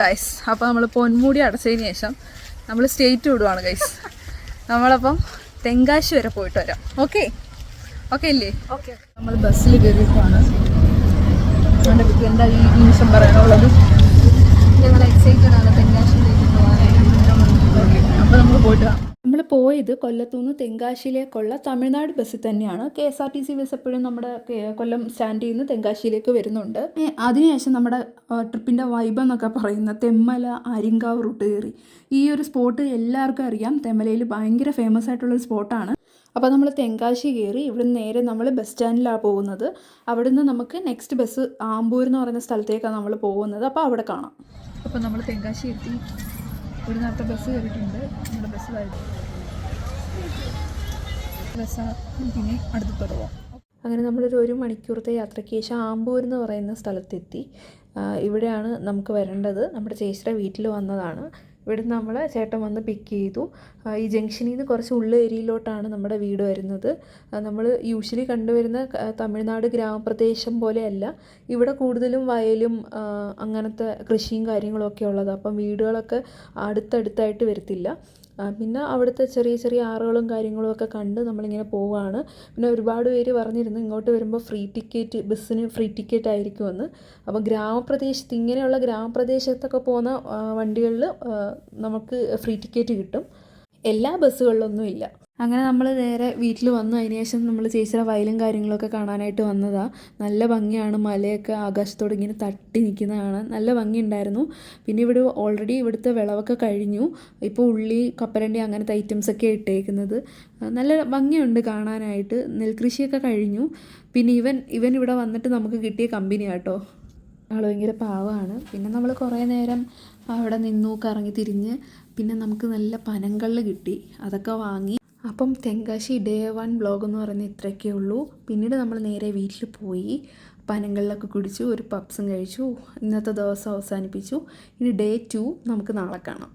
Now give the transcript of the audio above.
Guys അപ്പോൾ നമ്മൾ പൊന്മുടി അടച്ചതിന് ശേഷം നമ്മൾ സ്റ്റേറ്റ് വിടുവാണ് ഗൈസ്. നമ്മളപ്പം തെങ്കാശി വരെ പോയിട്ട് വരാം. ഓക്കെ ഓക്കെ അല്ലേ? ഓക്കെ. നമ്മൾ ബസ്സിൽ കയറിയിട്ടാണ്. എന്താ ഈ നിമിഷം പറയാനുള്ളത്? ഞങ്ങൾ എക്സൈറ്റഡ് ആണ് തെങ്കാശിയിലേക്ക് പോകാനായിട്ട്. അപ്പോൾ നമുക്ക് പോയിട്ട് കാണാം. നമ്മൾ പോയത് കൊല്ലത്തുനിന്ന് തെങ്കാശിയിലേക്കുള്ള തമിഴ്നാട് ബസ്സിൽ തന്നെയാണ്. KSRTC ബസ് എപ്പോഴും നമ്മുടെ കൊല്ലം സ്റ്റാൻഡിൽ നിന്ന് തെങ്കാശിയിലേക്ക് വരുന്നുണ്ട്. അതിനുശേഷം നമ്മുടെ ട്രിപ്പിൻ്റെ വൈബ് എന്നൊക്കെ പറയുന്ന തെമ്മല ആര്യങ്കാവ് റൂട്ട് കയറി. ഈ ഒരു സ്പോട്ട് എല്ലാവർക്കും അറിയാം, തെമ്മലയിൽ ഭയങ്കര ഫേമസ് ആയിട്ടുള്ളൊരു സ്പോട്ടാണ്. അപ്പോൾ നമ്മൾ തെങ്കാശി കയറി ഇവിടുന്ന് നേരെ നമ്മൾ ബസ് സ്റ്റാൻഡിലാണ് പോകുന്നത്. അവിടുന്ന് നമുക്ക് നെക്സ്റ്റ് ബസ് ആമ്പൂർ എന്ന് പറയുന്ന സ്ഥലത്തേക്കാണ് നമ്മൾ പോകുന്നത്. അപ്പോൾ അവിടെ കാണാം. അപ്പോൾ നമ്മൾ തെങ്കാശി എത്തി. ഒരു നേരത്തെ ബസ് കയറിയിട്ടുണ്ട്. നമ്മുടെ ബസ്സാണ് പിന്നെ അടുത്തോട്ട് പോകാം. അങ്ങനെ നമ്മളൊരു 1 മണിക്കൂറത്തെ യാത്രയ്ക്ക് ശേഷം ആമ്പൂർ എന്ന് പറയുന്ന സ്ഥലത്തെത്തി. ഇവിടെയാണ് നമുക്ക് വരേണ്ടത്. നമ്മുടെ ചേച്ചിയുടെ വീട്ടിൽ വന്നതാണ്. ഇവിടുന്ന് നമ്മളെ ചേട്ടൻ വന്ന് പിക്ക് ചെയ്തു. ഈ ജംഗ്ഷനിൽ നിന്ന് കുറച്ച് ഉള്ള ഏരിയയിലോട്ടാണ് നമ്മുടെ വീട് വരുന്നത്. നമ്മൾ യൂഷ്വലി കണ്ടുവരുന്ന തമിഴ്നാട് ഗ്രാമപ്രദേശം പോലെയല്ല. ഇവിടെ കൂടുതലും വയലും അങ്ങനത്തെ കൃഷിയും കാര്യങ്ങളൊക്കെ ഉള്ളത്. അപ്പം വീടുകളൊക്കെ അടുത്തടുത്തായിട്ട് വരത്തില്ല. പിന്നെ അവിടുത്തെ ചെറിയ ചെറിയ ആറുകളും കാര്യങ്ങളും ഒക്കെ കണ്ട് നമ്മളിങ്ങനെ പോവുകയാണ്. പിന്നെ ഒരുപാട് പേര് പറഞ്ഞിരുന്നു ഇങ്ങോട്ട് വരുമ്പോൾ ഫ്രീ ടിക്കറ്റ്, ബസ്സിന് ഫ്രീ ടിക്കറ്റ് ആയിരിക്കുമെന്ന്. അപ്പോൾ ഗ്രാമപ്രദേശത്ത്, ഇങ്ങനെയുള്ള ഗ്രാമപ്രദേശത്തൊക്കെ പോകുന്ന വണ്ടികളിൽ നമുക്ക് ഫ്രീ ടിക്കറ്റ് കിട്ടും. എല്ലാ ബസ്സുകളിലൊന്നും ഇല്ല. അങ്ങനെ നമ്മൾ നേരെ വീട്ടിൽ വന്നു. അതിന് ശേഷം നമ്മൾ ചേച്ചിയുടെ വയലും കാര്യങ്ങളൊക്കെ കാണാനായിട്ട് വന്നതാണ്. നല്ല ഭംഗിയാണ്. മലയൊക്കെ ആകാശത്തോട് ഇങ്ങനെ തട്ടി നിൽക്കുന്നതാണ്. നല്ല ഭംഗിയുണ്ടായിരുന്നു. പിന്നെ ഇവിടെ ഓൾറെഡി ഇവിടുത്തെ വിളവൊക്കെ കഴിഞ്ഞു. ഇപ്പോൾ ഉള്ളി, കപ്പലണ്ടി അങ്ങനത്തെ ഐറ്റംസൊക്കെ ഇട്ടേക്കുന്നത്. നല്ല ഭംഗിയുണ്ട് കാണാനായിട്ട്. നെൽകൃഷിയൊക്കെ കഴിഞ്ഞു. പിന്നെ ഇവൻ ഇവിടെ വന്നിട്ട് നമുക്ക് കിട്ടിയ കമ്പനിയാട്ടോ. ആൾ ഭയങ്കര പാവമാണ്. പിന്നെ നമ്മൾ കുറേ നേരം അവിടെ നിന്നു കറങ്ങി തിരിഞ്ഞ്. പിന്നെ നമുക്ക് നല്ല പനങ്കള്ള് കിട്ടി. അതൊക്കെ വാങ്ങി. അപ്പം തെങ്കാശി ഡേ 1 വ്ളോഗ് എന്ന് പറയുന്നത് ഇത്രയൊക്കെ ഉള്ളൂ. പിന്നീട് നമ്മൾ നേരെ വീട്ടിൽ പോയി പനങ്കള്ളൊക്കെ കുടിച്ചു, ഒരു പപ്സും കഴിച്ചു. ഇന്നത്തെ ദിവസം അവസാനിപ്പിച്ചു. ഇനി ഡേ 2 നമുക്ക് നാളെ കാണാം.